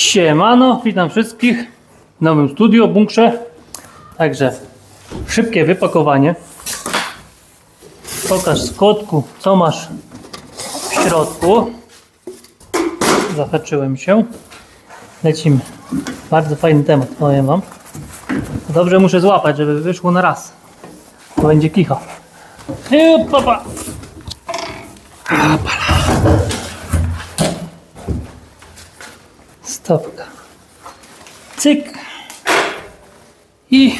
Siemano, witam wszystkich w nowym studiu, bunkrze. Także szybkie wypakowanie. Pokaż, kotku, co masz w środku. Zahaczyłem się. Lecimy. Bardzo fajny temat, powiem wam. Dobrze muszę złapać, żeby wyszło na raz. To będzie kicha. I papa. Stopka. Cyk. I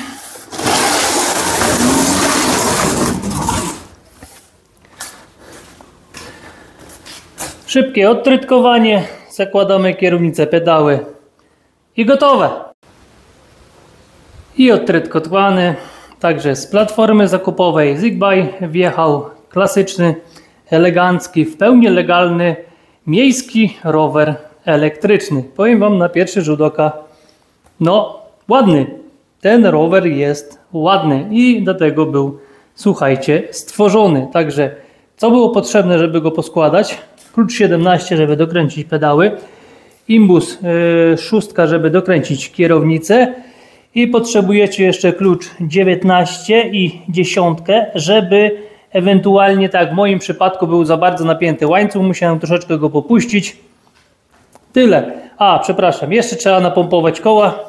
szybkie odtrytkowanie. Zakładamy kierownicę, pedały i gotowe. I odtrytkowany. Także z platformy zakupowej Zigbaj wjechał klasyczny, elegancki, w pełni legalny miejski rower elektryczny. Powiem wam na pierwszy rzut oka, no ładny. Ten rower jest ładny i do tego był, słuchajcie, stworzony. Także co było potrzebne, żeby go poskładać? Klucz 17, żeby dokręcić pedały. Imbus 6, żeby dokręcić kierownicę. I potrzebujecie jeszcze klucz 19 i 10, żeby ewentualnie, tak w moim przypadku był za bardzo napięty łańcuch, musiałem troszeczkę go popuścić. Tyle. A, przepraszam, jeszcze trzeba napompować koła.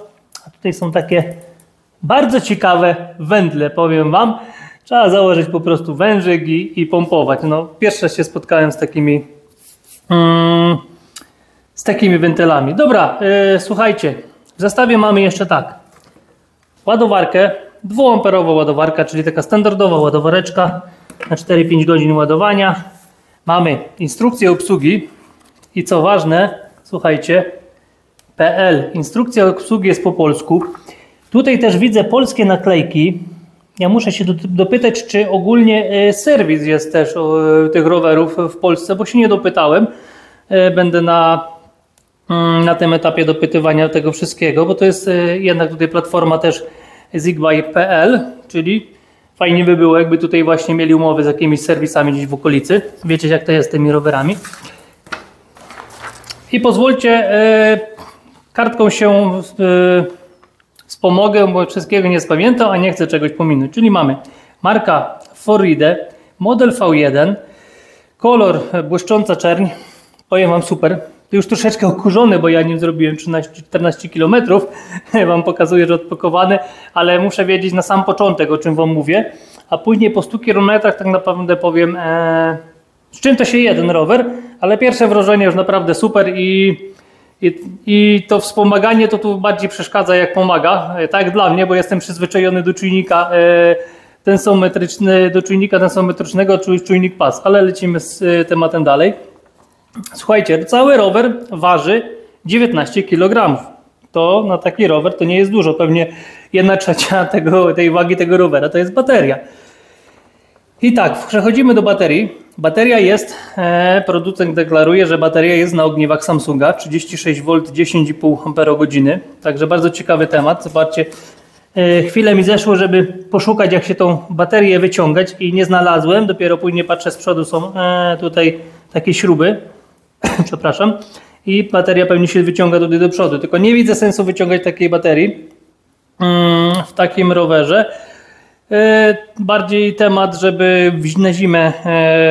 A tutaj są takie bardzo ciekawe wędle, powiem wam. Trzeba założyć po prostu wężyk i pompować. No, pierwszy raz się spotkałem z takimi wentylami. Dobra, słuchajcie, w zestawie mamy jeszcze tak. Ładowarkę, 2-amperowa ładowarka, czyli taka standardowa ładowareczka na 4-5 godzin ładowania. Mamy instrukcję obsługi i co ważne, słuchajcie, PL. Instrukcja obsługi jest po polsku. Tutaj też widzę polskie naklejki. Ja muszę się dopytać, czy ogólnie serwis jest też tych rowerów w Polsce, bo się nie dopytałem. Będę na tym etapie dopytywania tego wszystkiego, bo to jest jednak tutaj platforma też zigbaj.pl, czyli fajnie by było, jakby tutaj właśnie mieli umowy z jakimiś serwisami gdzieś w okolicy. Wiecie, jak to jest z tymi rowerami. I pozwólcie, kartką się wspomogę, bo wszystkiego nie spamiętam, a nie chcę czegoś pominąć. Czyli mamy marka Forride, model V1, kolor błyszcząca czerń. Powiem wam super. To już troszeczkę okurzony, bo ja nim zrobiłem 13-14 km. Wam pokazuję, że odpakowany, ale muszę wiedzieć na sam początek, o czym wam mówię. A później po 100 km tak naprawdę powiem, z czym to się je ten rower. Ale pierwsze wrażenie już naprawdę super i to wspomaganie to tu bardziej przeszkadza jak pomaga. Tak dla mnie, bo jestem przyzwyczajony do czujnika tensometrycznego, czujnik pas. Ale lecimy z tematem dalej. Słuchajcie, cały rower waży 19 kg. To na taki rower to nie jest dużo. Pewnie 1/3 tej wagi tego rowera to jest bateria. I tak, przechodzimy do baterii. Bateria jest, producent deklaruje, że bateria jest na ogniwach Samsunga 36 V 10,5 Ah. Także bardzo ciekawy temat. Zobaczcie, chwilę mi zeszło, żeby poszukać, jak się tą baterię wyciągać i nie znalazłem. Dopiero później patrzę, z przodu są tutaj takie śruby. Przepraszam. I bateria pewnie się wyciąga tutaj do przodu. Tylko nie widzę sensu wyciągać takiej baterii w takim rowerze. Bardziej temat, żeby na zimę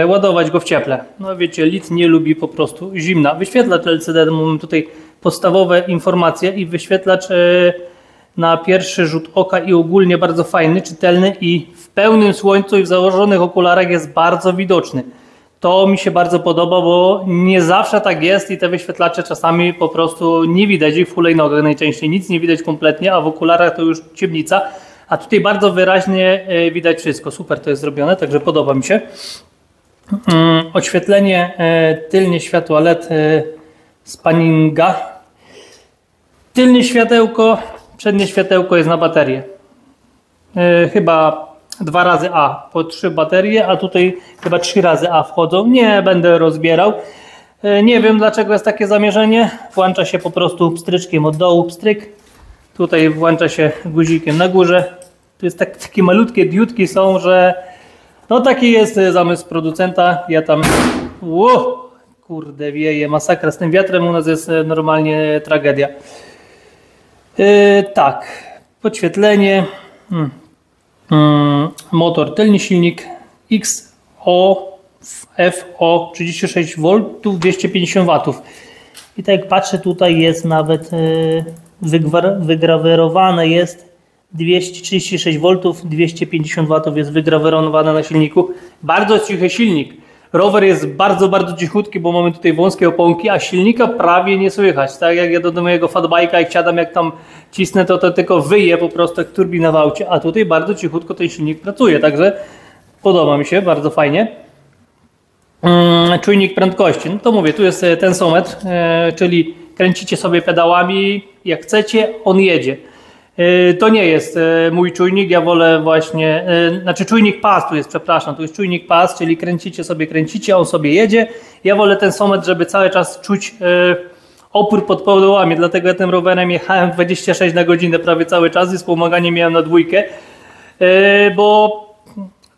ładować go w cieple. No wiecie, lit nie lubi po prostu zimna. Wyświetlacz LCD, mamy tutaj podstawowe informacje i wyświetlacz na pierwszy rzut oka i ogólnie bardzo fajny, czytelny i w pełnym słońcu i w założonych okularach jest bardzo widoczny. To mi się bardzo podoba, bo nie zawsze tak jest i te wyświetlacze czasami po prostu nie widać ich w hulajnogach najczęściej. Nic nie widać kompletnie, a w okularach to już ciemnica. A tutaj bardzo wyraźnie widać wszystko. Super to jest zrobione, także podoba mi się. Oświetlenie tylnie światła LED z Panninga. Tylnie światełko, przednie światełko jest na baterię. Chyba 2 razy A po 3 baterie, a tutaj chyba 3 razy A wchodzą. Nie będę rozbierał. Nie wiem, dlaczego jest takie zamierzenie. Włącza się po prostu pstryczkiem od dołu, pstryk. Tutaj włącza się guzikiem na górze. Tu jest takie malutkie diutki są, że no taki jest zamysł producenta. Ja tam kurde, wieje, masakra. Z tym wiatrem u nas jest normalnie tragedia. Tak, podświetlenie, motor, tylny silnik FO 36V, 250 W. I tak jak patrzę, tutaj jest nawet wygrawerowane jest 236V, 250 W jest wygrawerowane na silniku. Bardzo cichy silnik. Rower jest bardzo, bardzo cichutki, bo mamy tutaj wąskie oponki, a silnika prawie nie słychać. Tak jak ja do mojego fatbike'a, jak siadam, jak tam cisnę, to tylko wyje po prostu jak turbina w aucie, a tutaj bardzo cichutko ten silnik pracuje, także podoba mi się, bardzo fajnie. Czujnik prędkości, no to mówię, tu jest tensometr, czyli kręcicie sobie pedałami jak chcecie, on jedzie. To nie jest mój czujnik, ja wolę właśnie, znaczy czujnik pas tu jest, przepraszam, tu jest czujnik pas, czyli kręcicie, on sobie jedzie. Ja wolę tensometr, żeby cały czas czuć opór pod pedałami, dlatego ja tym rowerem jechałem 26 na godzinę prawie cały czas i wspomaganie miałem na 2, bo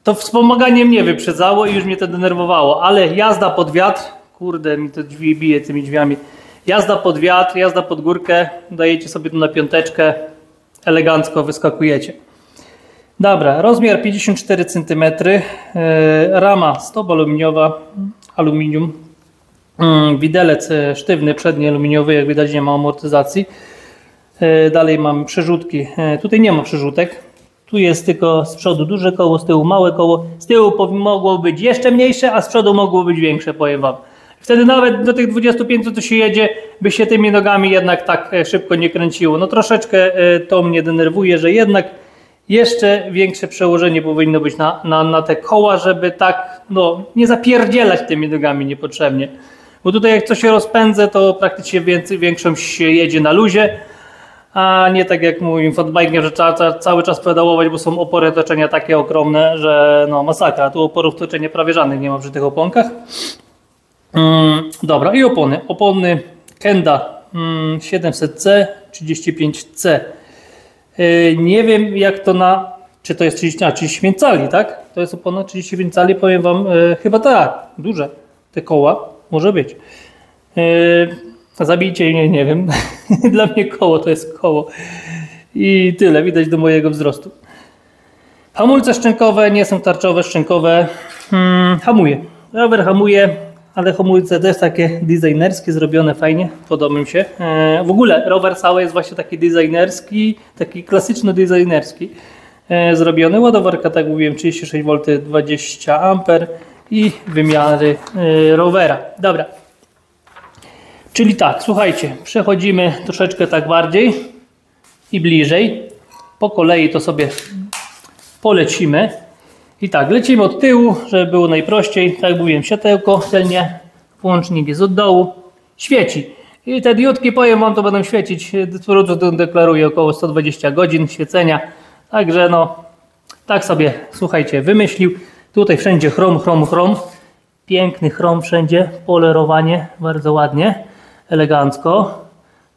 to wspomaganie mnie wyprzedzało i już mnie to denerwowało, ale jazda pod wiatr, kurde, mi to drzwi bije tymi drzwiami, jazda pod wiatr, jazda pod górkę, dajecie sobie tu na 5, elegancko wyskakujecie. Dobra, rozmiar 54 cm, rama stop aluminiowa, aluminium, widelec sztywny, przedni aluminiowy, jak widać nie ma amortyzacji. Dalej mam przerzutki, tutaj nie ma przerzutek. Tu jest tylko z przodu duże koło, z tyłu małe koło. Z tyłu mogło być jeszcze mniejsze, a z przodu mogło być większe, powiem wam. Wtedy nawet do tych 25, co się jedzie, by się tymi nogami jednak tak szybko nie kręciło. No troszeczkę to mnie denerwuje, że jednak jeszcze większe przełożenie powinno być na te koła, żeby tak no, nie zapierdzielać tymi nogami niepotrzebnie. Bo tutaj jak coś się rozpędzę, to praktycznie większość się jedzie na luzie, a nie tak jak mój fatbike, że trzeba cały czas pedałować, bo są opory toczenia takie ogromne, że no masakra. Tu oporów toczenia prawie żadnych nie ma przy tych oponkach. Dobra, i opony. Opony Kenda 700C, 35C. Nie wiem jak to czy to jest 35 cali, tak? To jest opona 35 cali, powiem wam, chyba tak, duże te koła, może być. Zabijcie mnie, nie wiem. Dla mnie koło to jest koło. I tyle, widać do mojego wzrostu. Hamulce szczękowe, nie są tarczowe, szczękowe. Hamuje. Rower hamuje, ale hamulce też takie designerskie, zrobione fajnie, podoba mi się. W ogóle rower cały jest właśnie taki designerski, taki klasyczno-designerski zrobiony. Ładowarka, tak mówiłem, 36V, 20A i wymiary rowera. Dobra. Czyli tak, słuchajcie, przechodzimy troszeczkę tak bardziej i bliżej. Po kolei to sobie polecimy. I tak, lecimy od tyłu, żeby było najprościej. Tak jak mówiłem, światełko celnie, włącznik jest od dołu, świeci. I te diodki, powiem wam, to będą świecić, producent deklaruje około 120 godzin świecenia. Także no, tak sobie, słuchajcie, wymyślił. Tutaj wszędzie chrom, chrom, chrom. Piękny chrom wszędzie, polerowanie, bardzo ładnie, elegancko.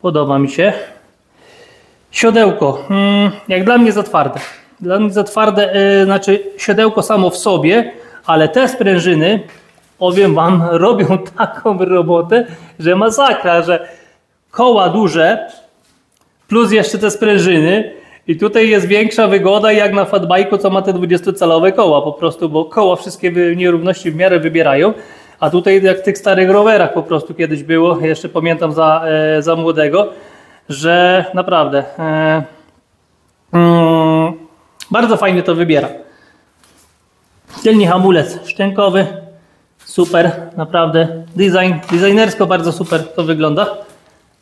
Podoba mi się. Siodełko, jak dla mnie za twarde. Dla mnie za twarde, znaczy siodełko samo w sobie, ale te sprężyny, powiem wam, robią taką robotę, że masakra, że koła duże, plus jeszcze te sprężyny i tutaj jest większa wygoda jak na fatbike'u, co ma te 20-calowe koła po prostu, bo koła wszystkie nierówności w miarę wybierają, a tutaj jak w tych starych rowerach po prostu kiedyś było, jeszcze pamiętam za młodego, że naprawdę bardzo fajnie to wybiera. Tylny hamulec szczękowy, super, naprawdę. Designersko bardzo super to wygląda.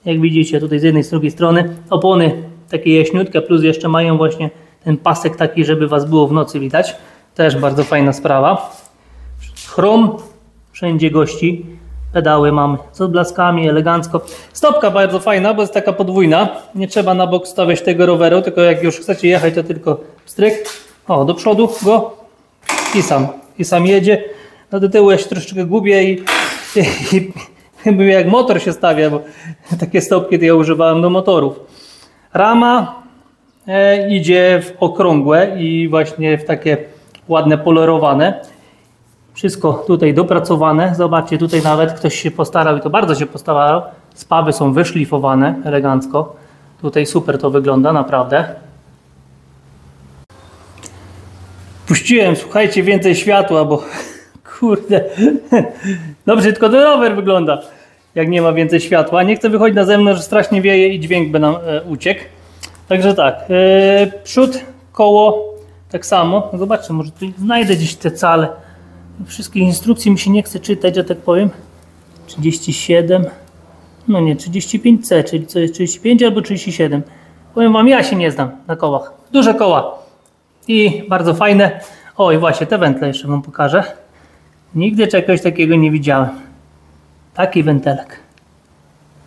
Jak widzicie tutaj z jednej i z drugiej strony. Opony takie jaśniutkie, plus jeszcze mają właśnie ten pasek taki, żeby was było w nocy widać. Też bardzo fajna sprawa. Chrom, wszędzie gości. Pedały mamy z odblaskami, elegancko. Stopka bardzo fajna, bo jest taka podwójna. Nie trzeba na bok stawiać tego roweru, tylko jak już chcecie jechać, to tylko stryk. O, do przodu go i sam jedzie. No do tyłu ja się troszeczkę gubię i jak motor się stawia, bo takie stopki to ja używałem do motorów. Rama idzie w okrągłe i właśnie w takie ładne polerowane. Wszystko tutaj dopracowane. Zobaczcie, tutaj nawet ktoś się postarał i to bardzo się postarał. Spawy są wyszlifowane elegancko. Tutaj super to wygląda, naprawdę. Puściłem, słuchajcie, więcej światła, bo kurde, no brzydko ten rower wygląda, jak nie ma więcej światła. Nie chcę wychodzić na zewnątrz, strasznie wieje i dźwięk by nam uciekł. Także tak, przód, koło, tak samo. Zobaczcie, może tu znajdę gdzieś te cale. Wszystkich instrukcji mi się nie chce czytać, że tak powiem. 37, no nie, 35C, czyli co jest 35 albo 37. Powiem wam, ja się nie znam na kołach. Duże koła i bardzo fajne. O i właśnie te wętle jeszcze wam pokażę. Nigdy czegoś takiego nie widziałem. Taki wentelek.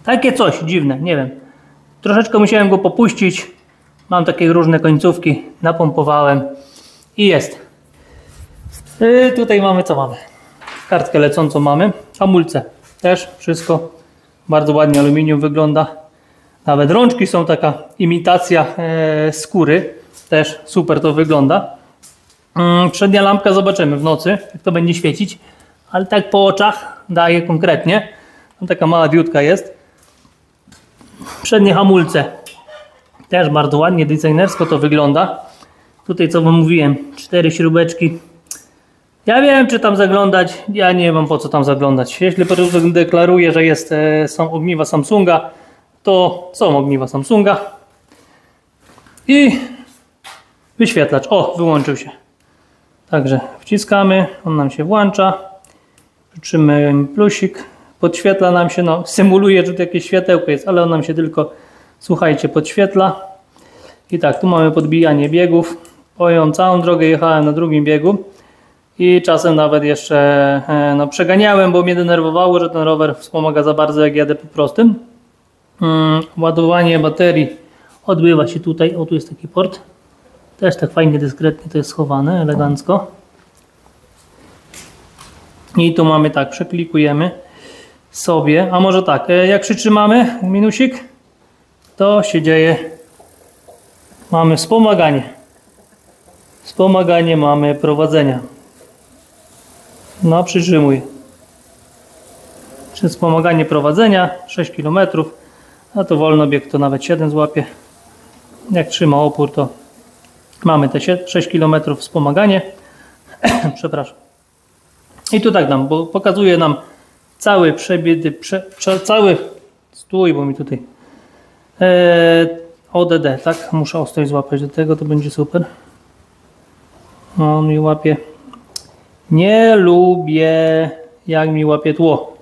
Takie coś dziwne, nie wiem. Troszeczkę musiałem go popuścić. Mam takie różne końcówki. Napompowałem i jest. Tutaj mamy co mamy? Kartkę lecącą mamy. Hamulce. Też wszystko bardzo ładnie aluminium wygląda. Nawet rączki są taka imitacja skóry. Też super to wygląda. Przednia lampka zobaczymy w nocy, jak to będzie świecić. Ale tak po oczach daje konkretnie. Tam taka mała diodka jest. Przednie hamulce. Też bardzo ładnie, designersko to wygląda. Tutaj co wam mówiłem, 4 śrubeczki. Ja wiem, czy tam zaglądać. Ja nie mam po co tam zaglądać. Jeśli producent deklaruje, że są ogniwa Samsunga, to są ogniwa Samsunga. I wyświetlacz. O, wyłączył się. Także wciskamy, on nam się włącza. Życzymy plusik. Podświetla nam się, no symuluje, że tu jakieś światełko jest, ale on nam się tylko, słuchajcie, podświetla. I tak, tu mamy podbijanie biegów. Powiem, całą drogę jechałem na drugim biegu. I czasem nawet jeszcze no, przeganiałem, bo mnie denerwowało, że ten rower wspomaga za bardzo, jak jadę po prostym. Ładowanie baterii odbywa się tutaj. O, tu jest taki port. Też tak fajnie, dyskretnie to jest schowane, elegancko. I tu mamy tak, przeklikujemy sobie. A może tak, jak przytrzymamy minusik, to się dzieje. Mamy wspomaganie. Wspomaganie mamy prowadzenia. No, przytrzymuj. Przez wspomaganie prowadzenia 6 km, a to wolno bieg to nawet 7 złapie. Jak trzyma opór, to mamy te 6 km wspomaganie. Przepraszam. I tu tak nam, bo pokazuje nam cały przebieg, cały stój, bo mi tutaj ODD, tak? Muszę ostrość złapać do tego, to będzie super. On mi łapie. Nie lubię, jak mi łapie tło.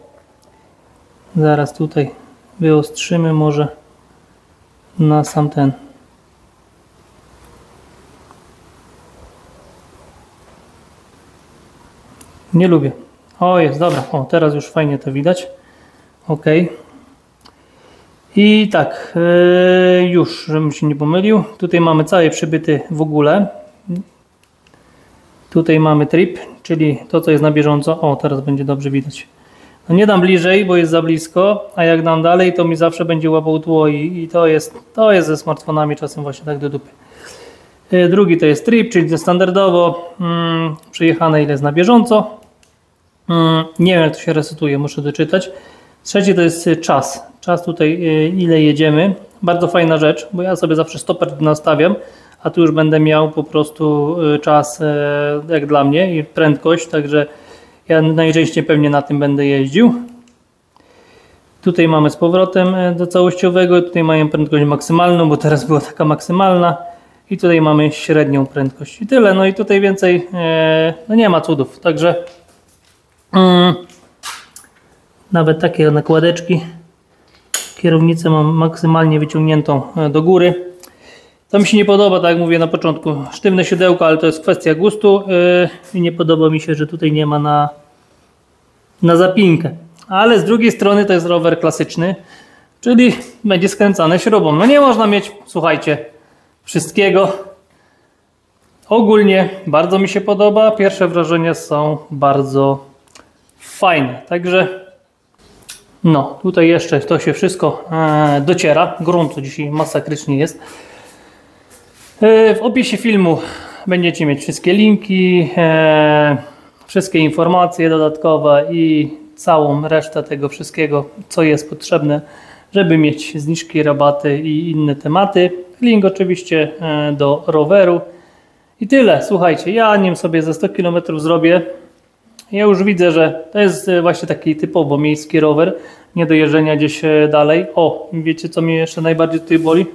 Zaraz tutaj wyostrzymy może na sam ten. Nie lubię. O, jest, dobra. O, teraz już fajnie to widać. Ok. I tak, już, żebym się nie pomylił. Tutaj mamy cały przybyty w ogóle. Tutaj mamy trip, czyli to, co jest na bieżąco. O, teraz będzie dobrze widać. No nie dam bliżej, bo jest za blisko, a jak dam dalej, to mi zawsze będzie łapał tło i to jest ze smartfonami czasem właśnie tak do dupy. Drugi to jest trip, czyli standardowo przejechane, ile jest na bieżąco. Nie wiem, jak to się resetuje, muszę doczytać. Trzeci to jest czas. Czas tutaj, ile jedziemy. Bardzo fajna rzecz, bo ja sobie zawsze stoper nastawiam, a tu już będę miał po prostu czas jak dla mnie i prędkość, także ja najczęściej pewnie na tym będę jeździł. Tutaj mamy z powrotem do całościowego, tutaj mają prędkość maksymalną, bo teraz była taka maksymalna i tutaj mamy średnią prędkość i tyle. No i tutaj więcej no nie ma cudów, także nawet takie nakładeczki. Kierownicę mam maksymalnie wyciągniętą do góry. To mi się nie podoba, tak jak mówię na początku, sztywne siodełko, ale to jest kwestia gustu i nie podoba mi się, że tutaj nie ma na zapinkę. Ale z drugiej strony to jest rower klasyczny, czyli będzie skręcane śrubą. No nie można mieć, słuchajcie, wszystkiego. Ogólnie bardzo mi się podoba, pierwsze wrażenia są bardzo fajne, także no tutaj jeszcze to się wszystko dociera. Grunt dzisiaj masakrycznie jest. W opisie filmu będziecie mieć wszystkie linki. wszystkie informacje dodatkowe i całą resztę tego wszystkiego, co jest potrzebne, żeby mieć zniżki, rabaty i inne tematy. Link oczywiście do roweru. I tyle. Słuchajcie, ja nim sobie ze 100 km zrobię. Ja już widzę, że to jest właśnie taki typowo miejski rower, nie do jeżdżenia gdzieś dalej. O, wiecie co mnie jeszcze najbardziej tutaj boli?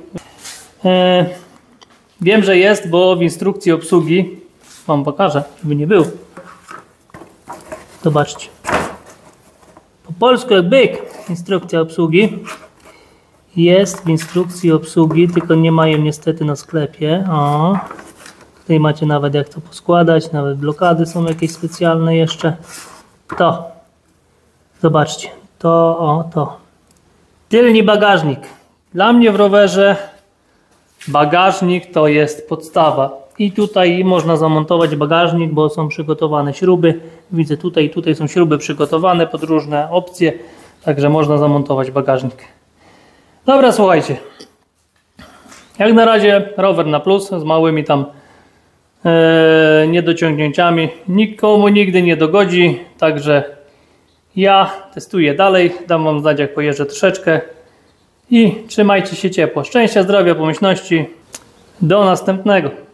Wiem, że jest, bo w instrukcji obsługi, wam pokażę, żeby nie było. Zobaczcie. Po polsku jak byk, instrukcja obsługi. Jest w instrukcji obsługi, tylko nie mają niestety na sklepie. O, tutaj macie nawet jak to poskładać, nawet blokady są jakieś specjalne jeszcze. To, zobaczcie, to. Tylny bagażnik. Dla mnie w rowerze bagażnik to jest podstawa. I tutaj można zamontować bagażnik, bo są przygotowane śruby. Widzę tutaj są śruby przygotowane pod różne opcje, także można zamontować bagażnik. Dobra, słuchajcie. Jak na razie rower na plus z małymi tam niedociągnięciami. Nikomu nigdy nie dogodzi, także ja testuję dalej. Dam wam znać, jak pojeżdżę troszeczkę. I trzymajcie się ciepło. Szczęścia, zdrowia, pomyślności. Do następnego.